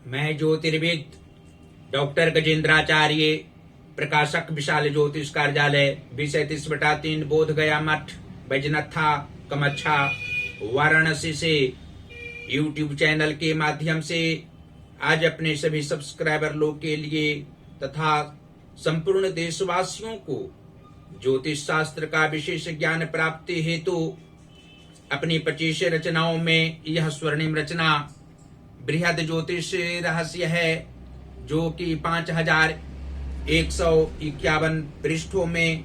मैं ज्योतिर्विद डॉक्टर गजेंद्राचार्य, प्रकाशक विशाल ज्योतिष कार्यालय, विषय 30/3, बोध गया मठ, बैजनाथा, कमच्छा, वाराणसी से यूट्यूब चैनल के माध्यम से आज अपने सभी सब्सक्राइबर लोग के लिए तथा संपूर्ण देशवासियों को ज्योतिष शास्त्र का विशेष ज्ञान प्राप्ति हेतु अपनी 25 रचनाओं में यह स्वर्णिम रचना बृहद ज्योतिष रहस्य है, जो कि 5151 पृष्ठों में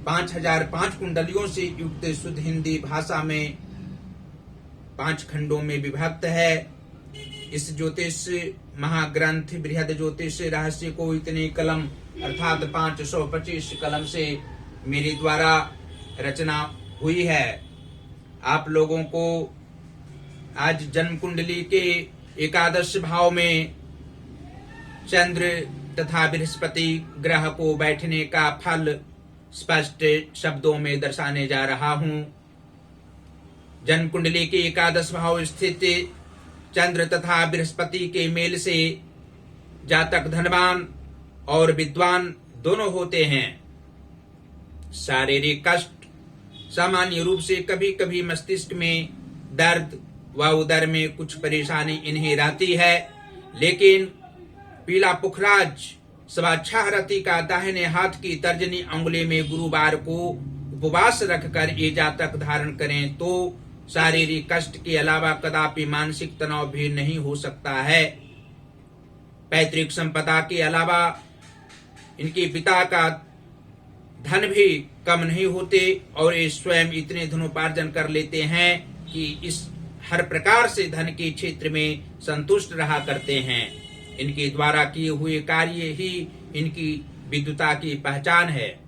5005 कुंडलियों से युक्त शुद्ध हिंदी भाषा में 5 खंडों में विभक्त है। इस ज्योतिष महाग्रंथ बृहद ज्योतिष रहस्य को इतने कलम अर्थात 525 कलम से मेरे द्वारा रचना हुई है। आप लोगों को आज जन्म कुंडली के एकादश भाव में चंद्र तथा बृहस्पति ग्रह को बैठने का फल स्पष्ट शब्दों में दर्शाने जा रहा हूं। जन्म कुंडली के एकादश भाव स्थित चंद्र तथा बृहस्पति के मेल से जातक धनवान और विद्वान दोनों होते हैं। शारीरिक कष्ट सामान्य रूप से कभी कभी मस्तिष्क में दर्द व उदर में कुछ परेशानी इन्हें रहती है, लेकिन पीला पुखराज स्वाच्छारती का दाहिने हाथ की तर्जनी अंगुली में गुरुवार को उपवास रखकर ये जातक धारण करें तो शारीरिक कष्ट के अलावा कदापि मानसिक तनाव भी नहीं हो सकता है। पैतृक संपदा के अलावा इनके पिता का धन भी कम नहीं होते और ये स्वयं इतने धनोपार्जन कर लेते हैं कि इस हर प्रकार से धन के क्षेत्र में संतुष्ट रहा करते हैं। इनके द्वारा किए हुए कार्य ही इनकी विद्वता की पहचान है।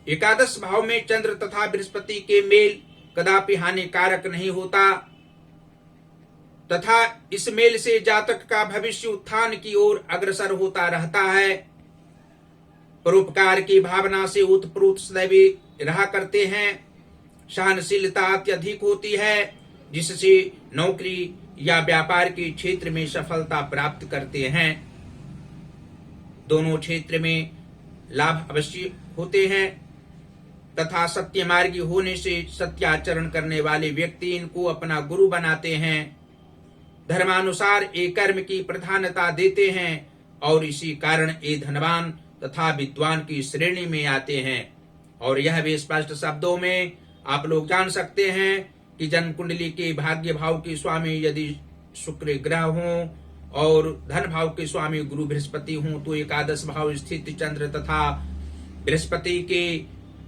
एकादश भाव में चंद्र तथा बृहस्पति के मेल कदापि हानिकारक नहीं होता तथा इस मेल से जातक का भविष्य उत्थान की ओर अग्रसर होता रहता है। परोपकार की भावना से उत्प्रोत सदैव रहा करते हैं। सहनशीलता अत्यधिक होती है, जिससे नौकरी या व्यापार के क्षेत्र में सफलता प्राप्त करते हैं। दोनों क्षेत्र में लाभ अवश्य होते हैं तथा सत्य मार्गी होने से सत्याचरण करने वाले व्यक्ति इनको अपना गुरु बनाते हैं। धर्मानुसार एक कर्म की प्रधानता देते हैं और इसी कारण ये धनवान तथा विद्वान की श्रेणी में आते हैं। और यह भी स्पष्ट शब्दों में आप लोग जान सकते हैं कि जन्म कुंडली के भाग्य भाव के स्वामी यदि शुक्र ग्रह हों और धन भाव के स्वामी गुरु बृहस्पति हों तो एकादश भाव स्थित चंद्र तथा बृहस्पति के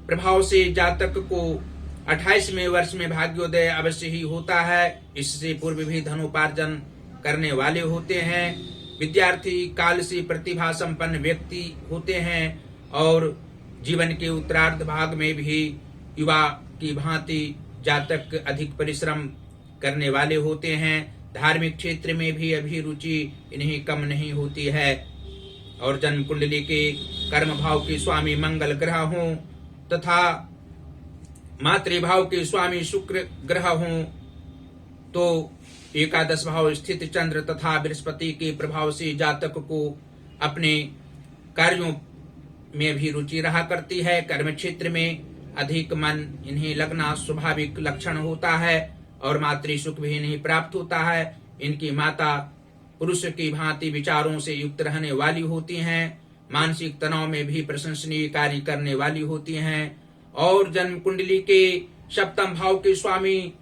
प्रभाव से जातक को 28वें वर्ष में भाग्योदय अवश्य ही होता है। इससे पूर्व भी धनोपार्जन करने वाले होते हैं। विद्यार्थी काल से प्रतिभा संपन्न व्यक्ति होते हैं और जीवन के उत्तरार्ध भाग में भी युवा की भांति जातक अधिक परिश्रम करने वाले होते हैं। धार्मिक क्षेत्र में भी अभिरुचि इन्हें कम नहीं होती है। और जन्म कुंडली के कर्म भाव के स्वामी मंगल ग्रह हों तथा मातृभाव के स्वामी शुक्र ग्रह हों तो एकादश भाव स्थित चंद्र तथा बृहस्पति के प्रभाव से जातक को अपने कार्यों में भी रुचि रहा करती है। कर्म क्षेत्र में अधिक मन इन्हें लगना स्वाभाविक लक्षण होता है और मातृ सुख भी इन्हें प्राप्त होता है। इनकी माता पुरुष की भांति विचारों से युक्त रहने वाली होती हैं। मानसिक तनाव में भी प्रशंसनीय कार्य करने वाली होती हैं। और जन्म कुंडली के सप्तम भाव के स्वामी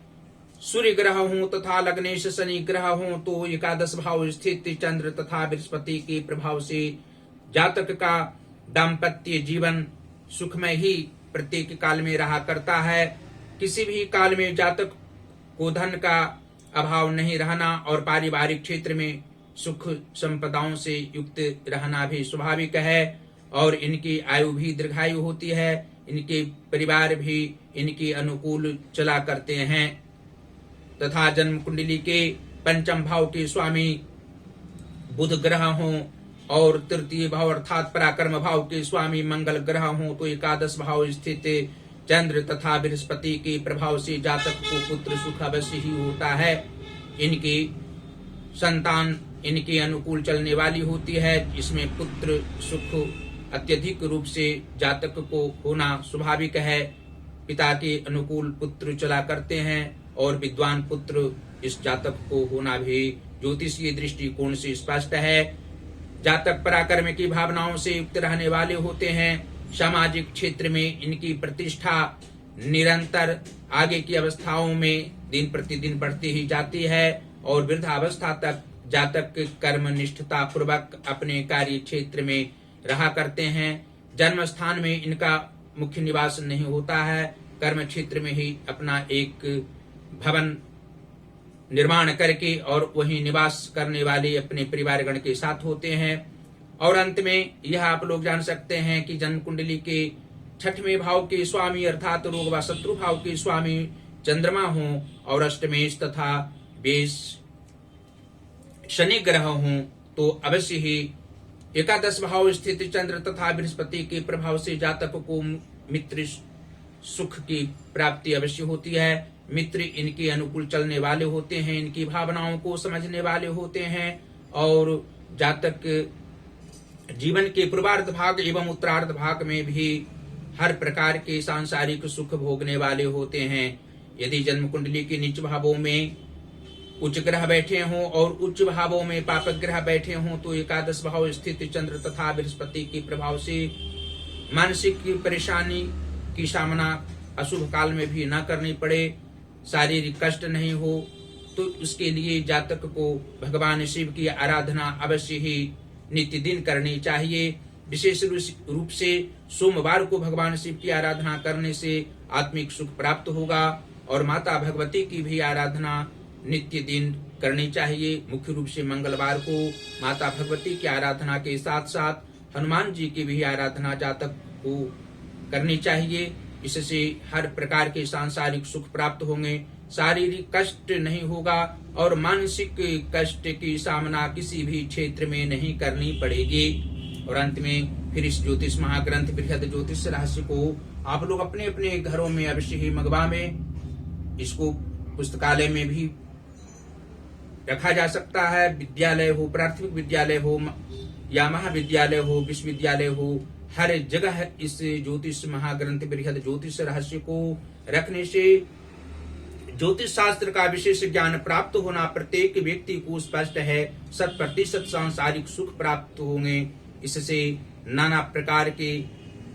सूर्य ग्रह हों तथा लग्नेश शनि ग्रह हों तो एकादश भाव स्थित चंद्र तथा बृहस्पति के प्रभाव से जातक का दाम्पत्य जीवन सुखमय ही प्रत्येक काल में रहा करता है। किसी भी काल में जातक को धन का अभाव नहीं रहना और पारिवारिक क्षेत्र में सुख संपदाओं से युक्त रहना भी स्वाभाविक है। और इनकी आयु भी दीर्घायु होती है। इनके परिवार भी इनके अनुकूल चला करते हैं तथा जन्म कुंडली के पंचम भाव के स्वामी बुध ग्रह हों और तृतीय भाव अर्थात पराक्रम भाव के स्वामी मंगल ग्रह हों तो एकादश भाव स्थित चंद्र तथा बृहस्पति के प्रभाव से जातक को पुत्र सुख अवश्य ही होता है। इनकी संतान इनके अनुकूल चलने वाली होती है। इसमें पुत्र सुख अत्यधिक रूप से जातक को होना स्वाभाविक है। पिता के अनुकूल पुत्र चला करते हैं और विद्वान पुत्र इस जातक को होना भी ज्योतिषीय दृष्टिकोण से स्पष्ट है। जातक पराक्रम की भावनाओं से युक्त रहने वाले होते हैं। सामाजिक क्षेत्र में इनकी प्रतिष्ठा निरंतर आगे की अवस्थाओं में दिन प्रतिदिन बढ़ती ही जाती है और वृद्धावस्था तक जातक कर्म निष्ठता पूर्वक अपने कार्य क्षेत्र में रहा करते हैं। जन्म स्थान में इनका मुख्य निवास नहीं होता है। कर्म क्षेत्र में ही अपना एक भवन निर्माण करके और वहीं निवास करने वाले अपने परिवारगण के साथ होते हैं। और अंत में यह आप लोग जान सकते हैं कि जन्म कुंडली के 6वें भाव के स्वामी अर्थात रोग व शत्रु भाव के स्वामी चंद्रमा हों और अष्टमेश तथा बेश शनि ग्रह हों तो अवश्य ही एकादश भाव स्थित चंद्र तथा बृहस्पति के प्रभाव से जातक को मित्र सुख की प्राप्ति अवश्य होती है। मित्र इनके अनुकूल चलने वाले होते हैं, इनकी भावनाओं को समझने वाले होते हैं और जातक जीवन के पूर्वार्ध भाग एवं उत्तरार्ध भाग में भी हर प्रकार के सांसारिक सुख भोगने वाले होते हैं। यदि जन्म कुंडली के नीच भावों में उच्च ग्रह बैठे हों और उच्च भावों में पापक ग्रह बैठे हों तो एकादश भाव स्थित चंद्र तथा बृहस्पति के प्रभाव से मानसिक परेशानी की सामना अशुभ काल में भी न करनी पड़े, शारीरिक कष्ट नहीं हो, तो उसके लिए जातक को भगवान शिव की आराधना अवश्य ही नित्य दिन करनी चाहिए। विशेष रूप से सोमवार को भगवान शिव की आराधना करने से आत्मिक सुख प्राप्त होगा और माता भगवती की भी आराधना नित्य दिन करनी चाहिए। मुख्य रूप से मंगलवार को माता भगवती की आराधना के साथ साथ हनुमान जी की भी आराधना जातक को करनी चाहिए। इससे हर प्रकार के सांसारिक सुख प्राप्त होंगे, शारीरिक कष्ट नहीं होगा और मानसिक कष्ट की सामना किसी भी क्षेत्र में नहीं करनी पड़ेगी। और अंत में फिर इस ज्योतिष महाग्रंथ बृहद ज्योतिष रहस्य को आप लोग अपने अपने घरों में अवश्य ही मंगवाएं। इसको पुस्तकालय में भी रखा जा सकता है। विद्यालय हो, प्राथमिक विद्यालय हो या महाविद्यालय हो, विश्वविद्यालय हो, हर जगह इस ज्योतिष महाग्रंथ बृहद ज्योतिष रहस्य को रखने से ज्योतिष शास्त्र का विशेष ज्ञान प्राप्त होना प्रत्येक व्यक्ति को स्पष्ट है। 100% सांसारिक सुख प्राप्त होंगे। इससे नाना प्रकार के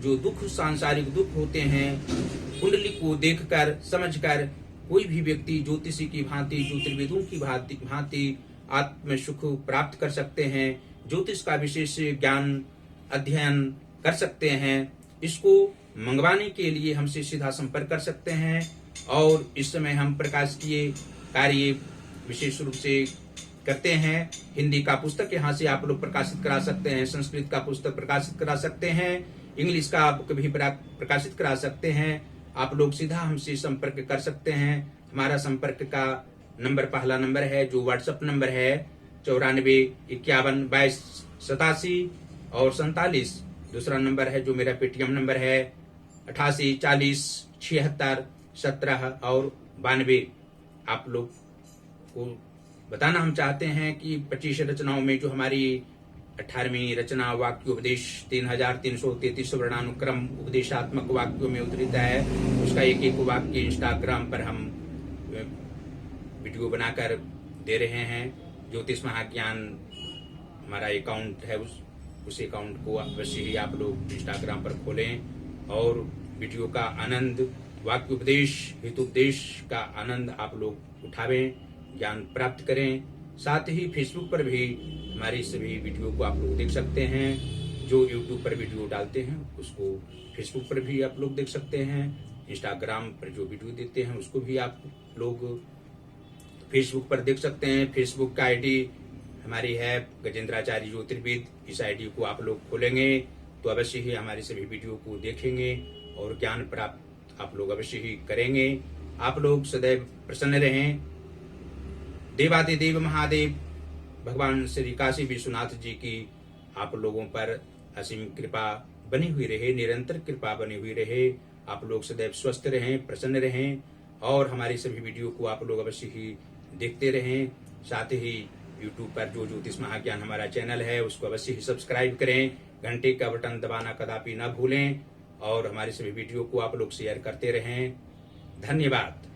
जो दुख सांसारिक दुख होते हैं कुंडली को देखकर समझकर कोई भी व्यक्ति ज्योतिषी की भांति ज्योतिर्वेदों की भांति आत्म सुख प्राप्त कर सकते हैं। ज्योतिष का विशेष ज्ञान अध्ययन कर सकते हैं। इसको मंगवाने के लिए हमसे सीधा संपर्क कर सकते हैं और इस समय हम प्रकाशकीय कार्य विशेष रूप से करते हैं। हिंदी का पुस्तक यहाँ से आप लोग प्रकाशित करा सकते हैं, संस्कृत का पुस्तक प्रकाशित करा सकते हैं, इंग्लिश का बुक भी प्रकाशित करा सकते हैं। आप लोग सीधा हमसे संपर्क कर सकते हैं। हमारा संपर्क का नंबर पहला नंबर है जो व्हाट्सएप नंबर है 94512287 और 47। दूसरा नंबर है जो मेरा पेटीएम नंबर है 88407617 और 92। आप लोग को बताना हम चाहते हैं कि 25 रचनाओं में जो हमारी 18वीं रचना वाक्योपदेश 3333 वर्णानुक्रम उपदेशात्मक वाक्यों में उद्धृत है, उसका एक एक वाक्य इंस्टाग्राम पर हम वीडियो बनाकर दे रहे हैं। ज्योतिष महाज्ञान हमारा अकाउंट है, उस अकाउंट को अवश्य ही आप लोग इंस्टाग्राम पर खोलें और वीडियो का आनंद, वाक्योपदेश हितोपदेश का आनंद आप लोग उठावें, ज्ञान प्राप्त करें। साथ ही फेसबुक पर भी हमारी सभी वीडियो को आप लोग देख सकते हैं। जो यूट्यूब पर वीडियो डालते हैं उसको फेसबुक पर भी आप लोग देख सकते हैं। इंस्टाग्राम पर जो वीडियो देते हैं उसको भी आप लोग फेसबुक पर देख सकते हैं। फेसबुक का आईडी हमारी है गजेंद्राचार्य ज्योतिर्विद। इस आईडी को आप लोग खोलेंगे तो अवश्य ही हमारी सभी वीडियो को देखेंगे और ज्ञान प्राप्त आप लोग अवश्य ही करेंगे। आप लोग सदैव प्रसन्न रहें। देवादिदेव महादेव भगवान श्री काशी विश्वनाथ जी की आप लोगों पर असीम कृपा बनी हुई रहे, निरंतर कृपा बनी हुई रहे। आप लोग सदैव स्वस्थ रहें, प्रसन्न रहें और हमारी सभी वीडियो को आप लोग अवश्य ही देखते रहें। साथ ही यूट्यूब पर जो ज्योतिष महाज्ञान हमारा चैनल है उसको अवश्य ही सब्सक्राइब करें, घंटे का बटन दबाना कदापि ना भूलें और हमारे सभी वीडियो को आप लोग शेयर करते रहें। धन्यवाद।